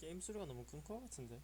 게임 소리가 너무 큰 거 같은데.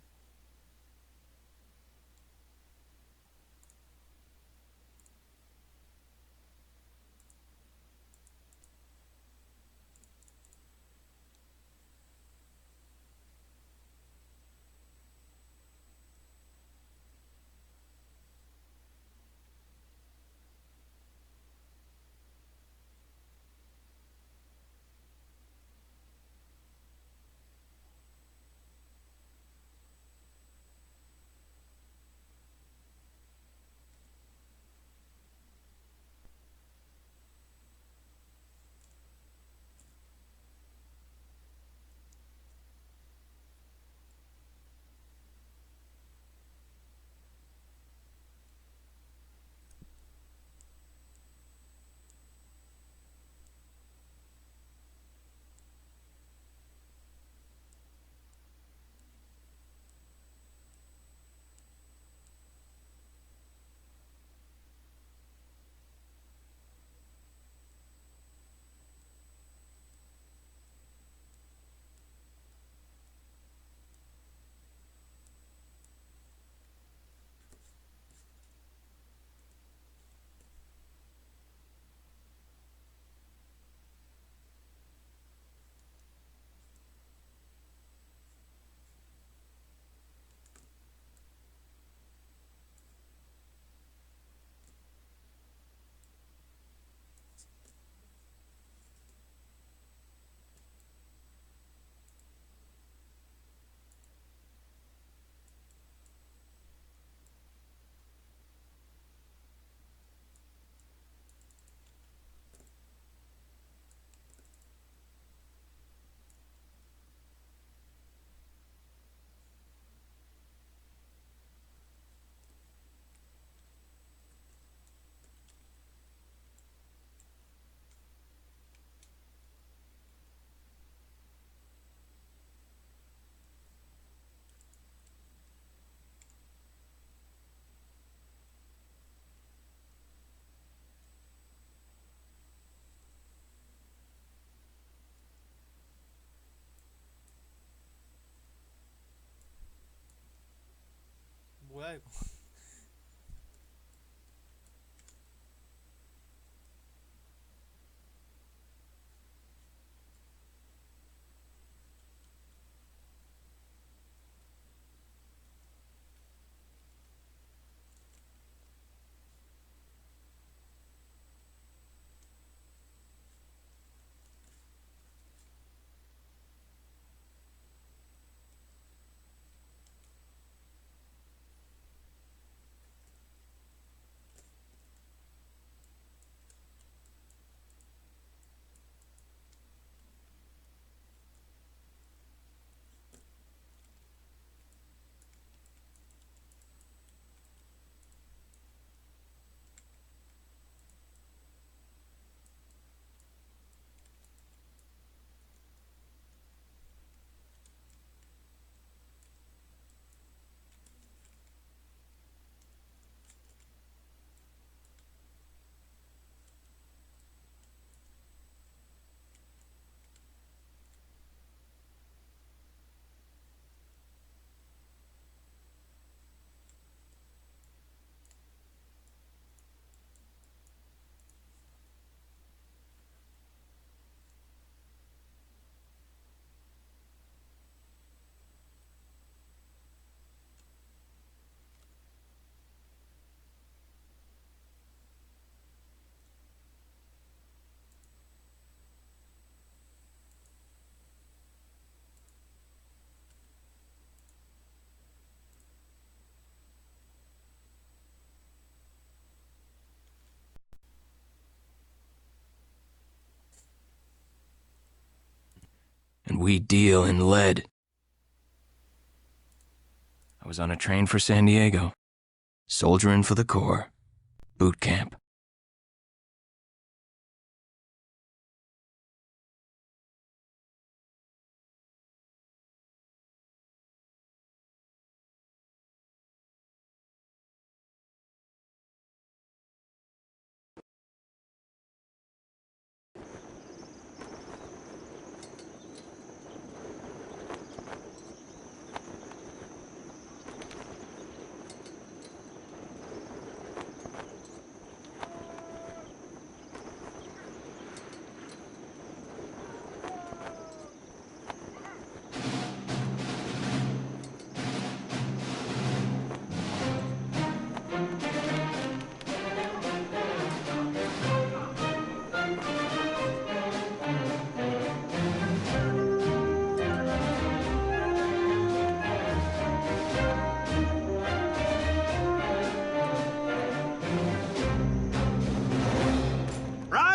뭐야 이거. And we deal in lead. I was on a train for San Diego, soldiering for the Corps, boot camp.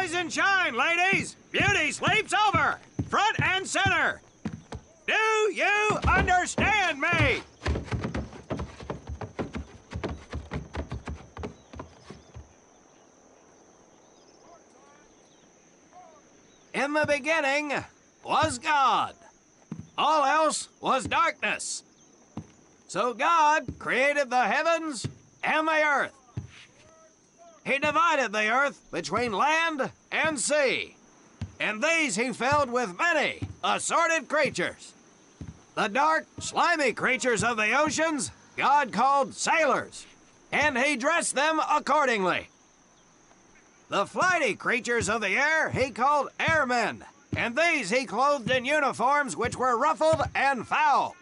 Rise and shine, ladies! Beauty sleeps over! Front and center! Do you understand me? In the beginning was God. All else was darkness. So God created the heavens and the earth. He divided the earth between land and sea, and these he filled with many assorted creatures. The dark, slimy creatures of the oceans God called sailors, and he dressed them accordingly. The flighty creatures of the air he called airmen, and these he clothed in uniforms which were ruffled and foul.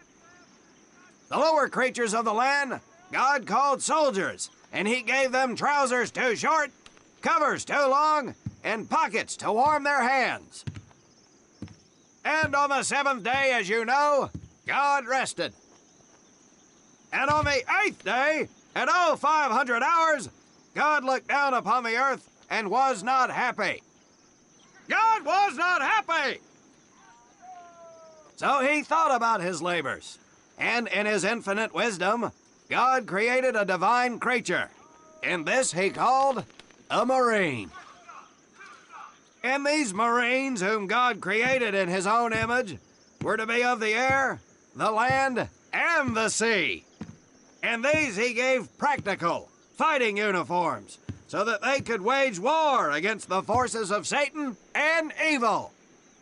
The lower creatures of the land God called soldiers, and he gave them trousers too short, covers too long, and pockets to warm their hands. And on the seventh day, as you know, God rested. And on the eighth day, at 0500 hours, God looked down upon the earth and was not happy. God was not happy! So he thought about his labors, and in his infinite wisdom, God created a divine creature, and this he called a marine. And these marines whom God created in his own image were to be of the air, the land, and the sea. And these he gave practical, fighting uniforms, so that they could wage war against the forces of Satan and evil.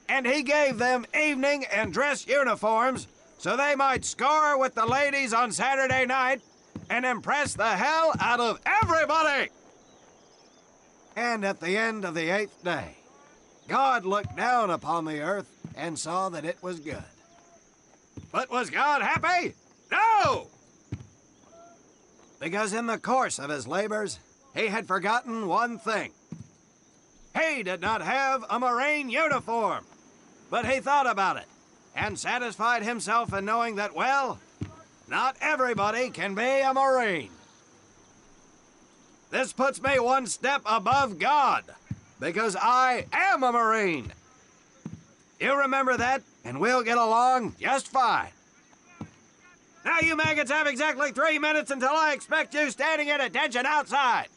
And he gave them evening and dress uniforms so they might score with the ladies on Saturday night and impress the hell out of everybody. And at the end of the eighth day, God looked down upon the earth and saw that it was good. But was God happy? No! Because in the course of his labors, he had forgotten one thing. He did not have a Marine uniform, but he thought about it and satisfied himself in knowing that, well, not everybody can be a Marine. This puts me one step above God, because I am a Marine. You remember that, and we'll get along just fine. Now, you maggots have exactly 3 minutes until I expect you standing at attention outside.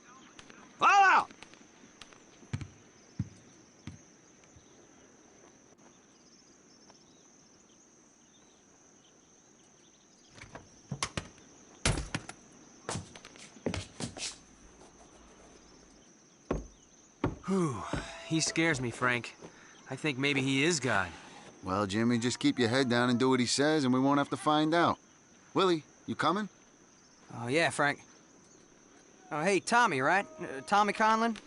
Fall out! Whew. He scares me, Frank. I think maybe he is God. Well, Jimmy, just keep your head down and do what he says, and we won't have to find out. Willie, you coming? Oh, yeah, Frank. Oh, hey, Tommy, right? Tommy Conlon?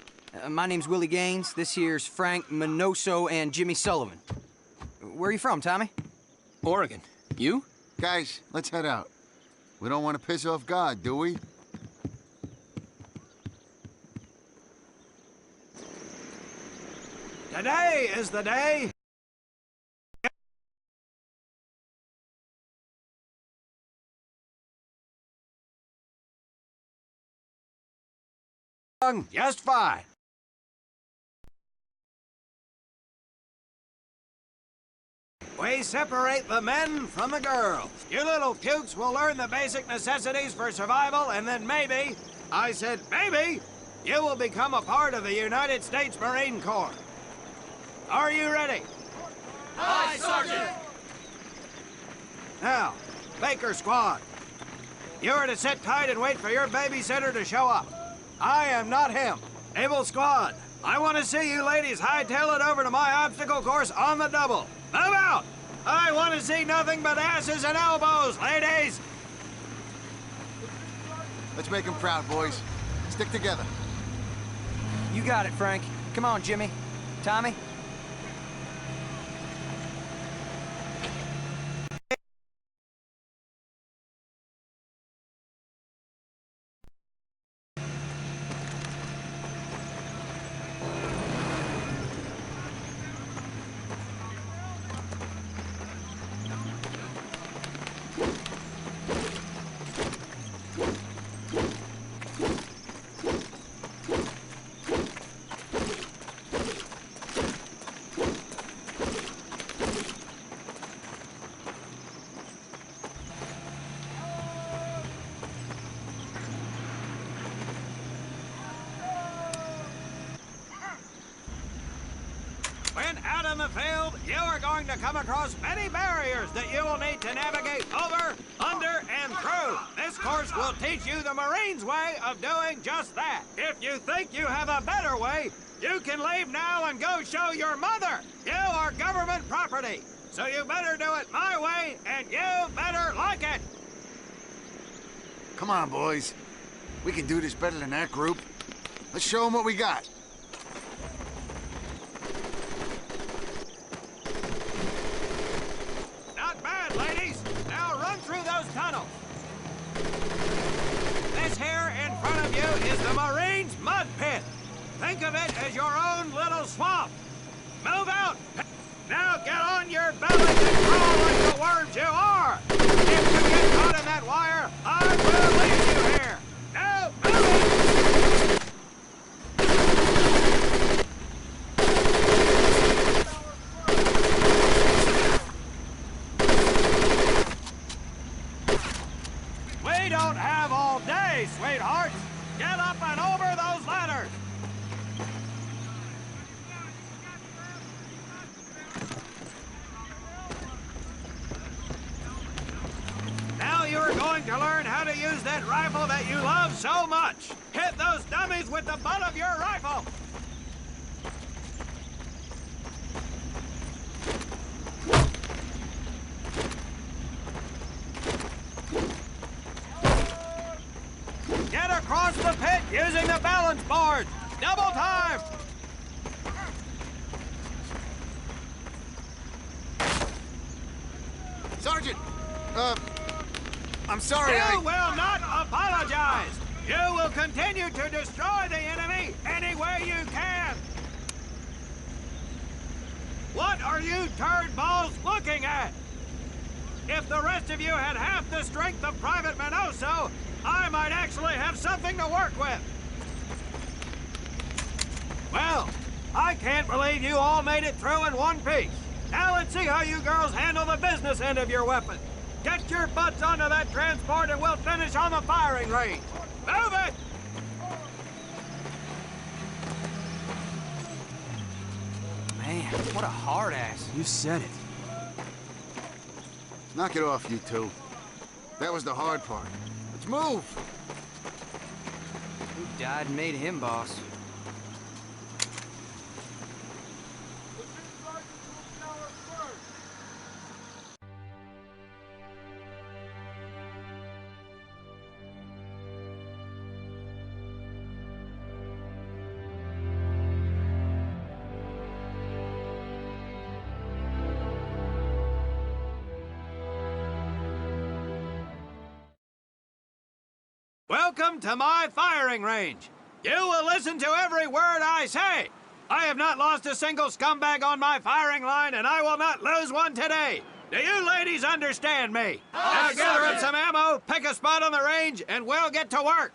My name's Willie Gaines. This here's Frank Minoso and Jimmy Sullivan. Where are you from, Tommy? Oregon. You? Guys, let's head out. We don't want to piss off God, do we? Today is the day. Just fine. We separate the men from the girls. You little pukes will learn the basic necessities for survival, and then maybe, I said maybe, you will become a part of the United States Marine Corps. Are you ready? Aye, Sergeant! Now, Baker Squad, you are to sit tight and wait for your babysitter to show up. I am not him. Able Squad, I want to see you ladies hightail it over to my obstacle course on the double. Move out! I want to see nothing but asses and elbows, ladies! Let's make him proud, boys. Stick together. You got it, Frank. Come on, Jimmy. Tommy? Out in the field, you are going to come across many barriers that you will need to navigate over, under, and through. This course will teach you the Marines' way of doing just that. If you think you have a better way, you can leave now and go show your mother. You are government property, so you better do it my way, and you better like it. Come on, boys. We can do this better than that group. Let's show them what we got. Not bad, ladies. Now run through those tunnels. This here in front of you is the Marines' mud pit. Think of it as your own little swamp. Move out. Now get on your bellies and crawl like the worms you are. If you get caught in that wire, I will leave you here. Now move it. We don't have all day, sweethearts. Get up and over those ladders. Now you're going to learn how to use that rifle that you love so much. Hit those dummies with the butt of your rifle. Get across the pit using the balance board. Double time. Sergeant! I'm sorry, You will not apologize. You will continue to destroy the enemy any way you can. What are you turd balls looking at? If the rest of you had half the strength of Private Minoso, I might actually have something to work with. Well, I can't believe you all made it through in one piece. Now let's see how you girls handle the business end of your weapon. Get your butts onto that transport and we'll finish on the firing range. Move it! Man, what a hard ass. You said it. Knock it off, you two. That was the hard part. Let's move! Who died and made him boss? Welcome to my firing range. You will listen to every word I say. I have not lost a single scumbag on my firing line, and I will not lose one today. Do you ladies understand me? Now gather up some ammo, pick a spot on the range, and we'll get to work.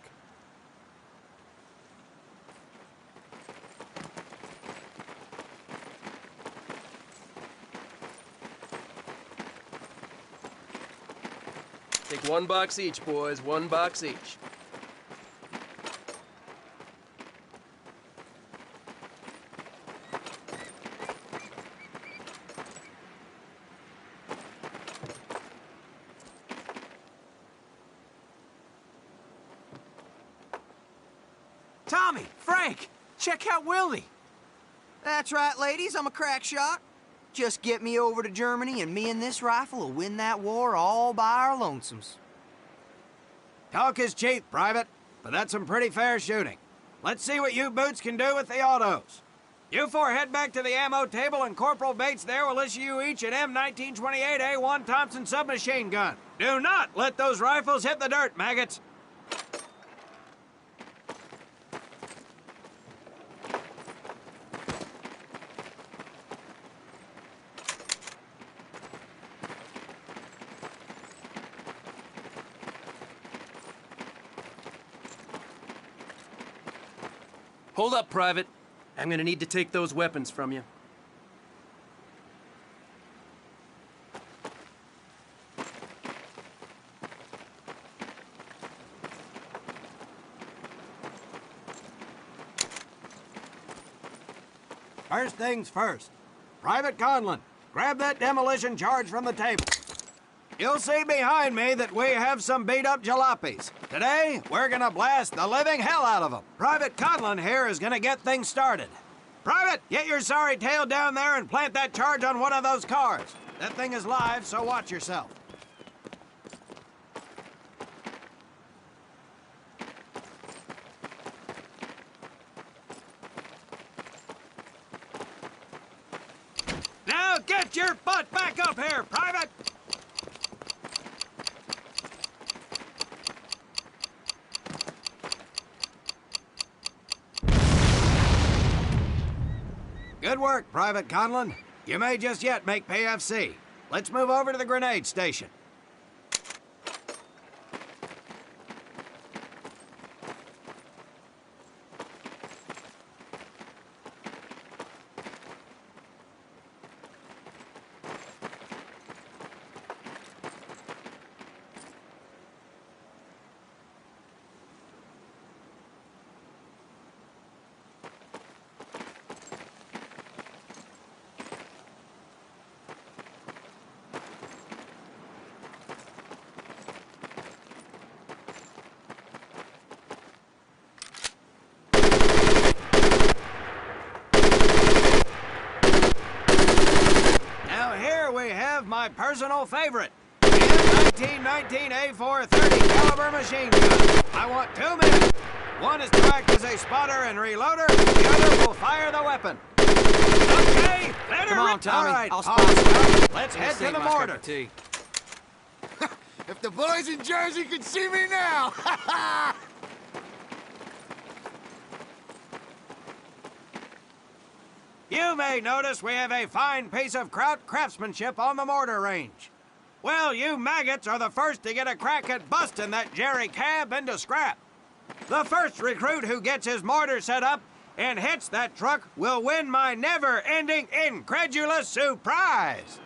Take one box each, boys. One box each. Tommy, Frank, check out Willie. That's right, ladies, I'm a crack shot. Just get me over to Germany and me and this rifle will win that war all by our lonesomes. Talk is cheap, Private, but that's some pretty fair shooting. Let's see what you boots can do with the autos. You four head back to the ammo table and Corporal Bates there will issue you each an M1928A1 Thompson submachine gun. Do not let those rifles hit the dirt, maggots. Hold up, Private. I'm gonna need to take those weapons from you. First things first. Private Conlon, grab that demolition charge from the table. You'll see behind me that we have some beat-up jalopies. Today, we're gonna blast the living hell out of them. Private Conlon here is gonna get things started. Private, get your sorry tail down there and plant that charge on one of those cars. That thing is live, so watch yourself. Now get your butt back up here, Private! Good work, Private Conlon. You may just yet make PFC. Let's move over to the grenade station. My personal favorite, the M1919 A4 30 caliber machine gun. I want 2 men. One is to act as a spotter and reloader. The other will fire the weapon. Okay, let her Come on, rip. Tommy. All right, I'll Pop, spot. let's head to Take the my cup mortar. of tea. If the boys in Jersey could see me now! You may notice we have a fine piece of kraut craftsmanship on the mortar range. Well, you maggots are the first to get a crack at busting that Jerry cab into scrap. The first recruit who gets his mortar set up and hits that truck will win my never-ending incredulous surprise.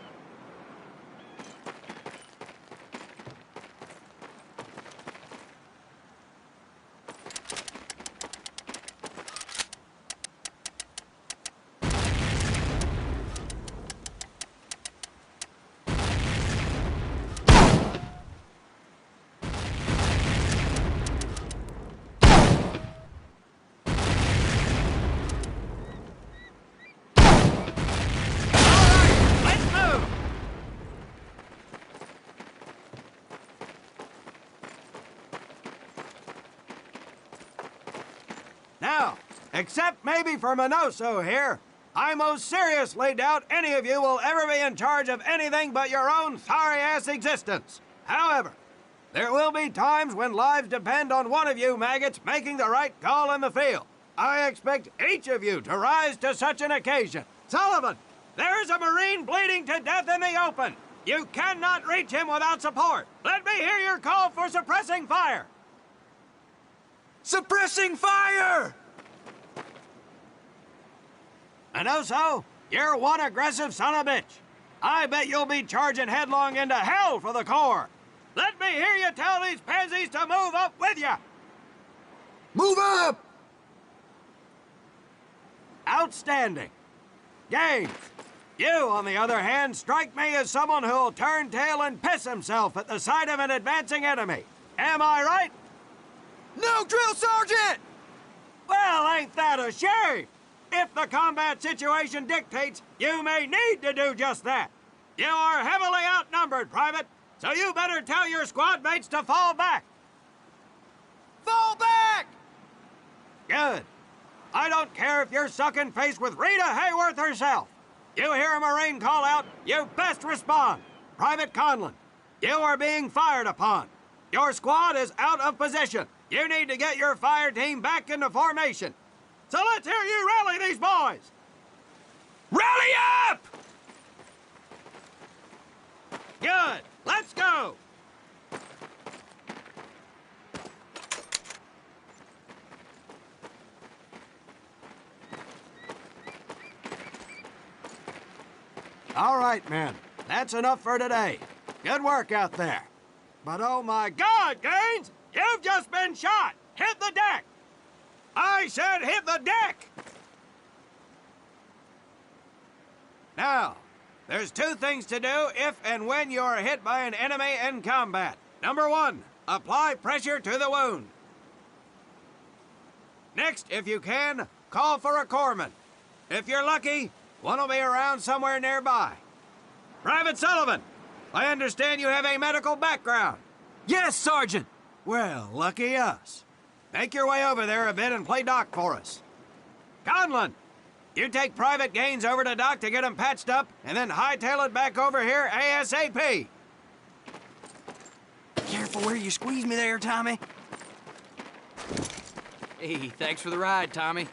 Now, except maybe for Minoso here, I most seriously doubt any of you will ever be in charge of anything but your own sorry-ass existence. However, there will be times when lives depend on one of you maggots making the right call in the field. I expect each of you to rise to such an occasion. Sullivan, there is a Marine bleeding to death in the open. You cannot reach him without support. Let me hear your call for suppressing fire. Suppressing fire! Minoso, you're one aggressive son of a bitch. I bet you'll be charging headlong into hell for the Corps. Let me hear you tell these pansies to move up with you. Move up! Outstanding. Gaines, you, on the other hand, strike me as someone who'll turn tail and piss himself at the sight of an advancing enemy. Am I right? No, drill sergeant! Well, ain't that a shame? If the combat situation dictates, you may need to do just that. You are heavily outnumbered, Private, so you better tell your squad mates to fall back. Fall back! Good. I don't care if you're sucking face with Rita Hayworth herself. You hear a Marine call out, you best respond. Private Conlon, you are being fired upon. Your squad is out of position. You need to get your fire team back into formation. So let's hear you rally these boys. Rally up! Good. Let's go. All right, men. That's enough for today. Good work out there. But oh my God, Gaines! You've just been shot! Hit the deck! I said hit the deck! Now, there's two things to do if and when you are hit by an enemy in combat. Number one, apply pressure to the wound. Next, if you can, call for a corpsman. If you're lucky, one will be around somewhere nearby. Private Sullivan, I understand you have a medical background. Yes, Sergeant! Well, lucky us. Make your way over there a bit and play doc for us. Conlon, you take Private Gaines over to Doc to get him patched up, and then hightail it back over here ASAP. Careful where you squeeze me there, Tommy. Hey, thanks for the ride, Tommy.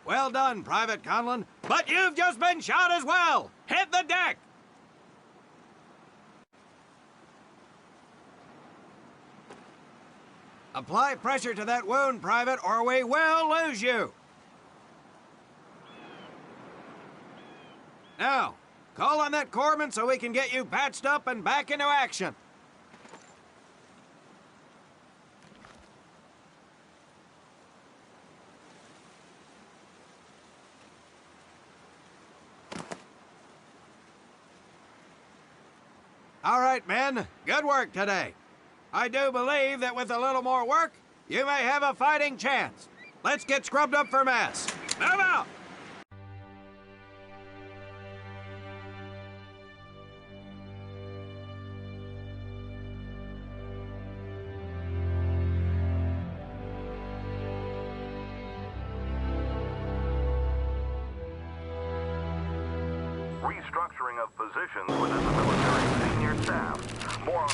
Well done, Private Conlon, but you've just been shot as well. Hit the deck. Apply pressure to that wound, Private, or we will lose you. Now, call on that corpsman so we can get you patched up and back into action. All right, men. Good work today. I do believe that with a little more work, you may have a fighting chance. Let's get scrubbed up for mass. Move out! Restructuring of positions within the military senior staff. More.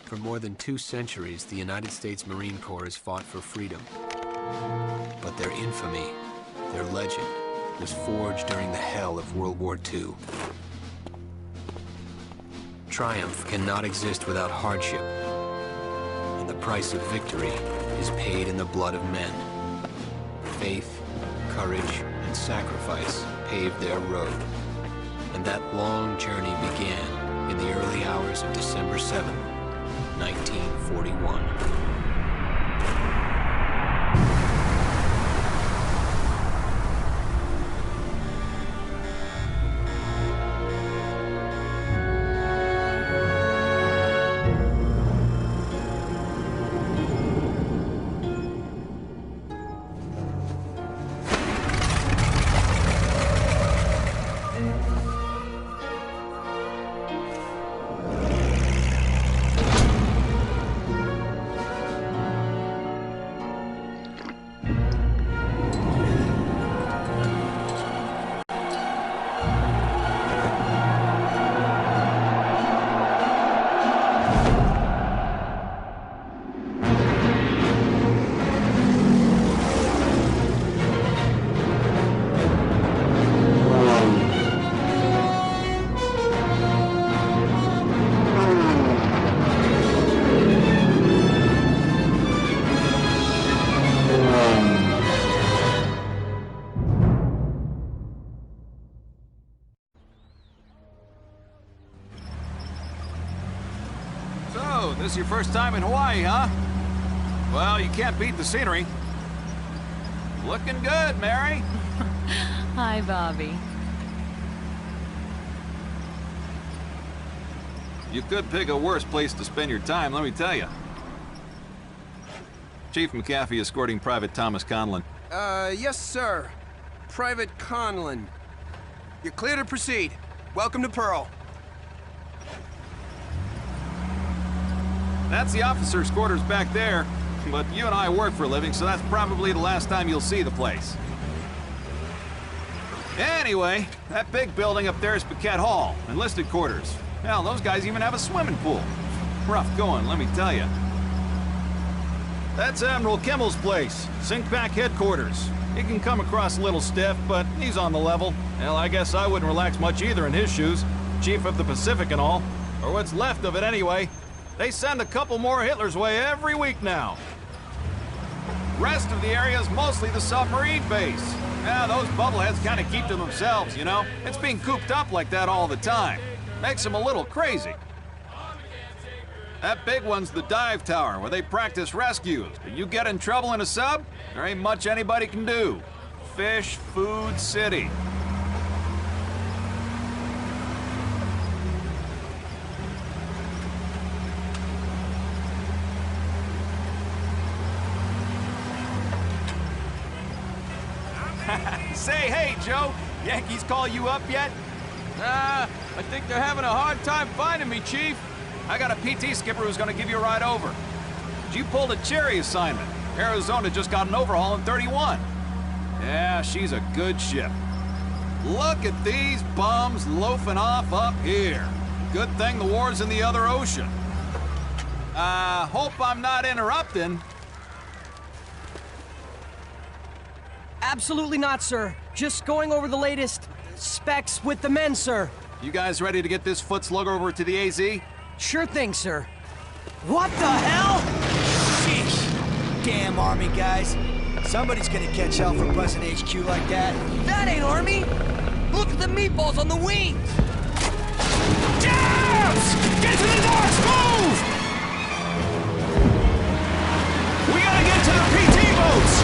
For more than 2 centuries, the United States Marine Corps has fought for freedom. But their infamy, their legend, was forged during the hell of World War II. Triumph cannot exist without hardship, and the price of victory is paid in the blood of men. Faith, courage, and sacrifice paved their road, and that long journey began in the early hours of December 7th, 1941. this your first time in Hawaii, huh? Well, you can't beat the scenery. Looking good, Mary. Hi, Bobby. You could pick a worse place to spend your time, let me tell you. Chief McAfee escorting Private Thomas Conlon. Yes, sir. Private Conlon. You're clear to proceed. Welcome to Pearl. That's the officers' quarters back there. But you and I work for a living, so that's probably the last time you'll see the place. Anyway, that big building up there is Paquette Hall, enlisted quarters. Hell, those guys even have a swimming pool. Rough going, let me tell you. That's Admiral Kimmel's place, Sinkpack headquarters. He can come across a little stiff, but he's on the level. Hell, I guess I wouldn't relax much either in his shoes. Chief of the Pacific and all. Or what's left of it anyway. They send a couple more Hitler's way every week now. Rest of the area is mostly the submarine base. Yeah, those bubbleheads kind of keep to themselves, you know? It's being cooped up like that all the time. Makes them a little crazy. That big one's the dive tower, where they practice rescues. But you get in trouble in a sub, there ain't much anybody can do. Fish, food, city. Say, hey, Joe, Yankees call you up yet? I think they're having a hard time finding me, Chief. I got a PT skipper who's gonna give you a ride over. You pulled a Cherry assignment. Arizona just got an overhaul in 31. Yeah, she's a good ship. Look at these bums loafing off up here. Good thing the war's in the other ocean. Hope I'm not interrupting. Absolutely not, sir. Just going over the latest specs with the men, sir. You guys ready to get this foot slugger over to the AZ? Sure thing, sir. What the hell? Sheesh. Damn Army guys. Somebody's gonna catch hell for busting HQ like that. That ain't Army! Look at the meatballs on the wings! Jabs! Get to the docks! Move! We gotta get to the PT boats!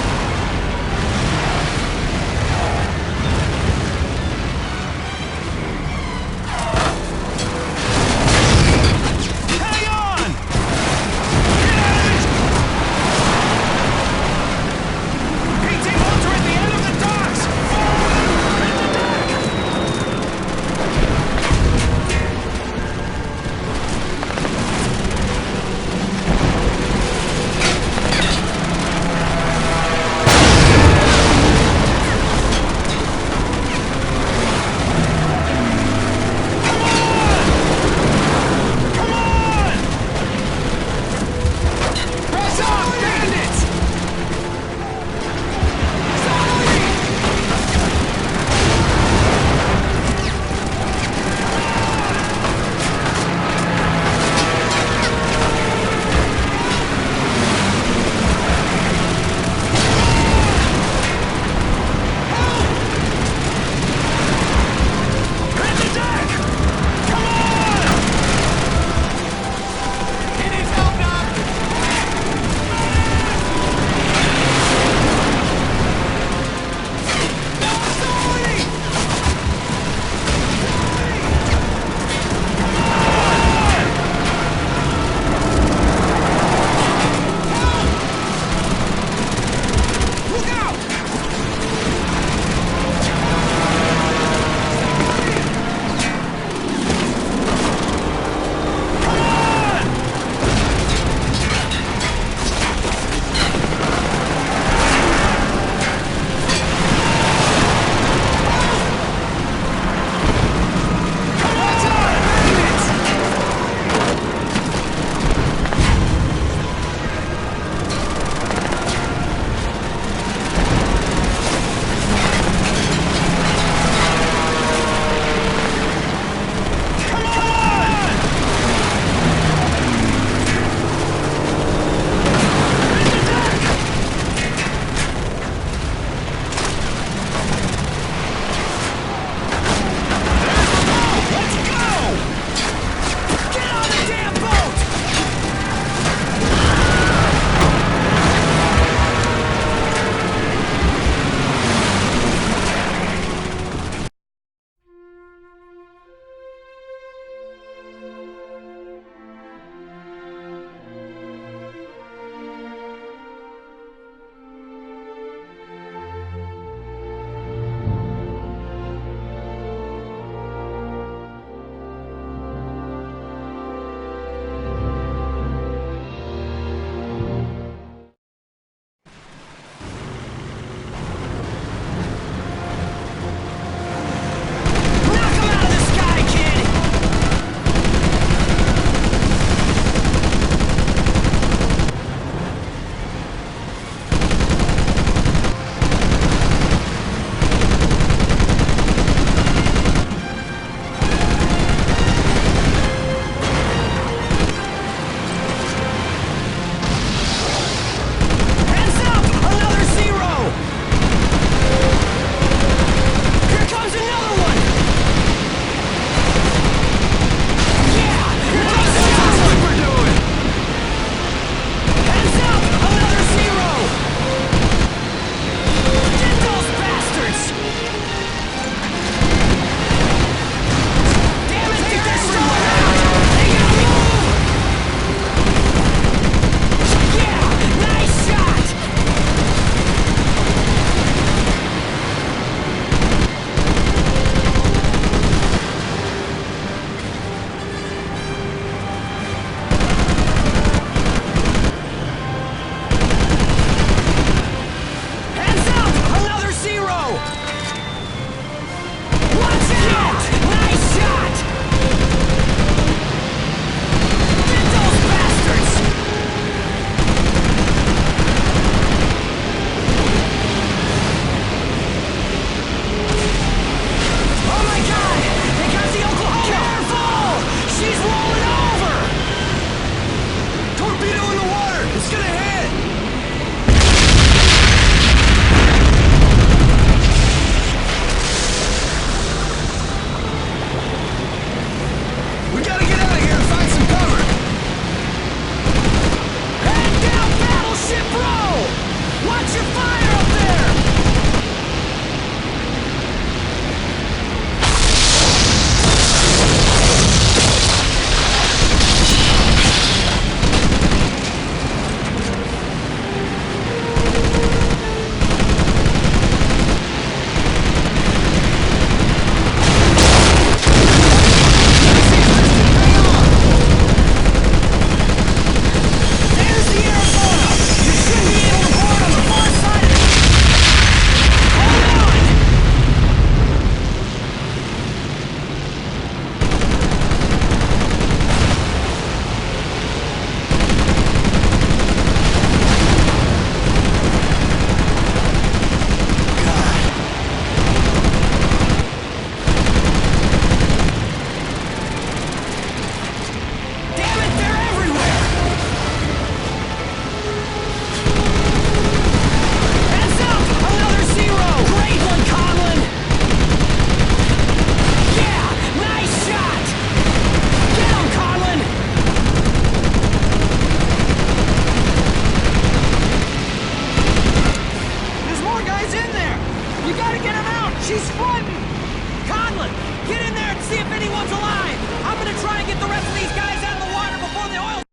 You gotta get her out! She's flooding! Conlon, get in there and see if anyone's alive! I'm gonna try and get the rest of these guys out of the water before the oil...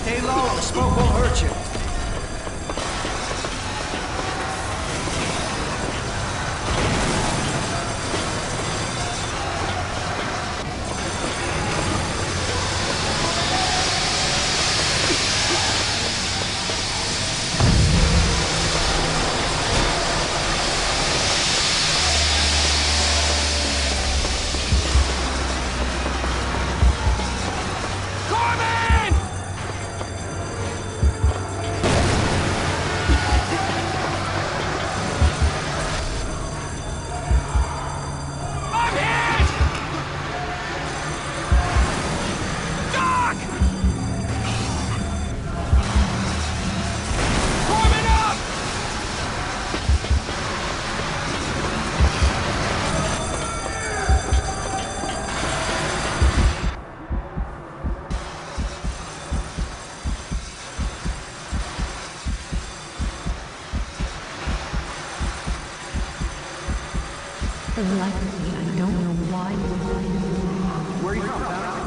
Stay low, the smoke won't hurt you. likely. I don't know why you would. Where are you from, Tommy?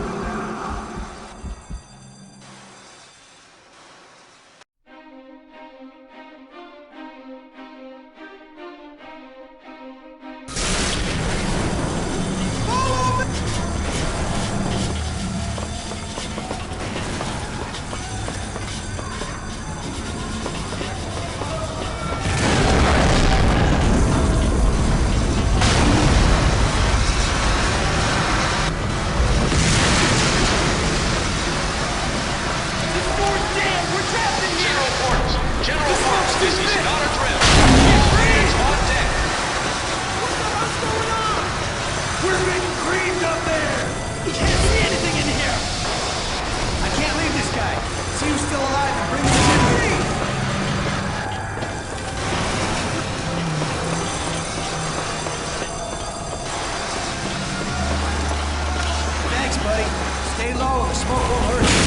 Stay low, the smoke won't hurt you.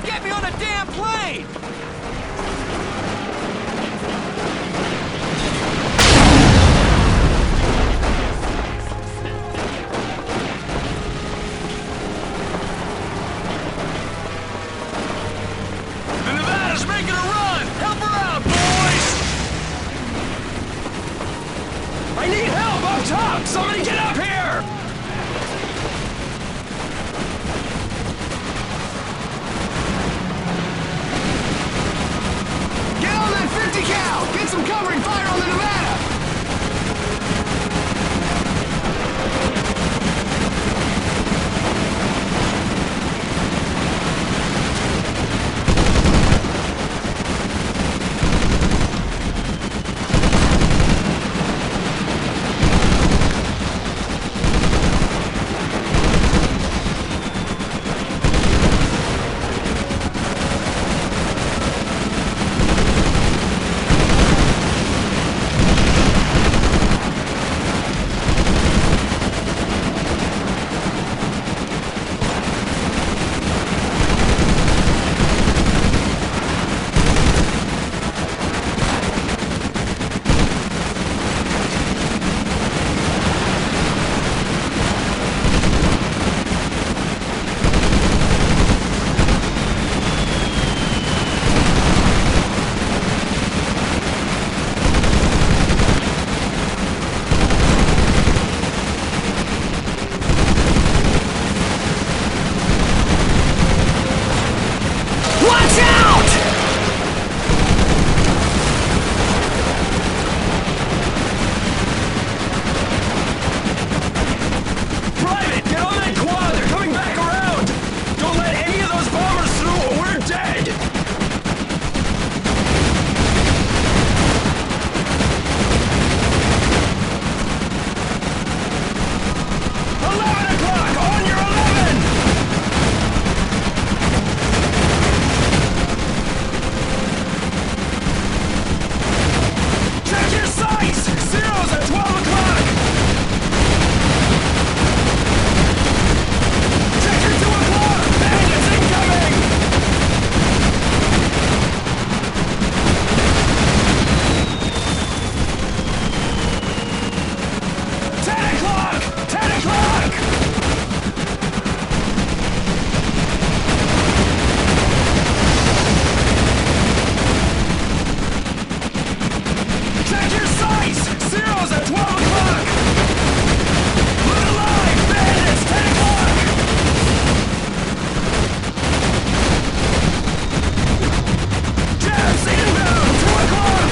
Get me on a damn plane! The Nevada's making a run! Help her out, boys! I need help up top! Somebody get up here! Get some cover and fire on the Nevada! sights! Zeros at 12 o'clock! Look alive, bandits! 10 o'clock! Jabs inbound! 2 o'clock!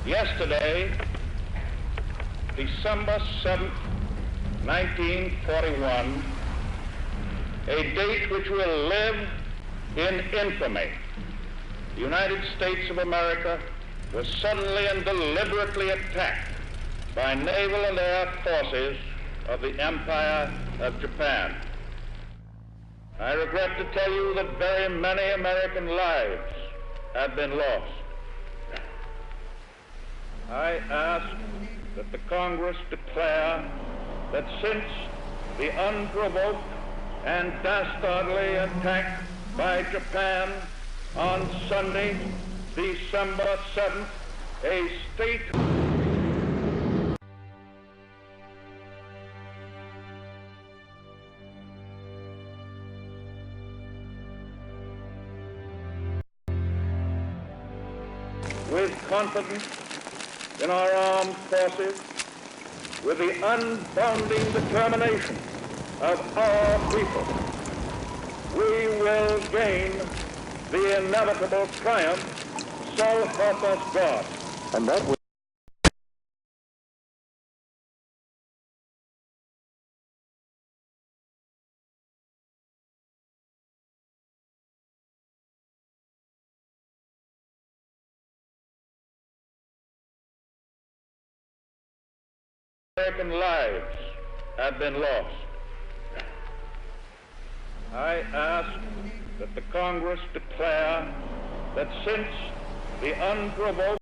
Yesterday, December 7th, 1941, a date which will live in infamy. The United States of America was suddenly and deliberately attacked by naval and air forces of the Empire of Japan. I regret to tell you that very many American lives have been lost. I ask that the Congress declare that since the unprovoked and dastardly attack by Japan on Sunday, December 7th, a state with confidence in our armed forces, with the unbounding determination of our people, we will gain the inevitable triumph, so help us God. And that will American lives have been lost. I ask that the Congress declare that since the unprovoked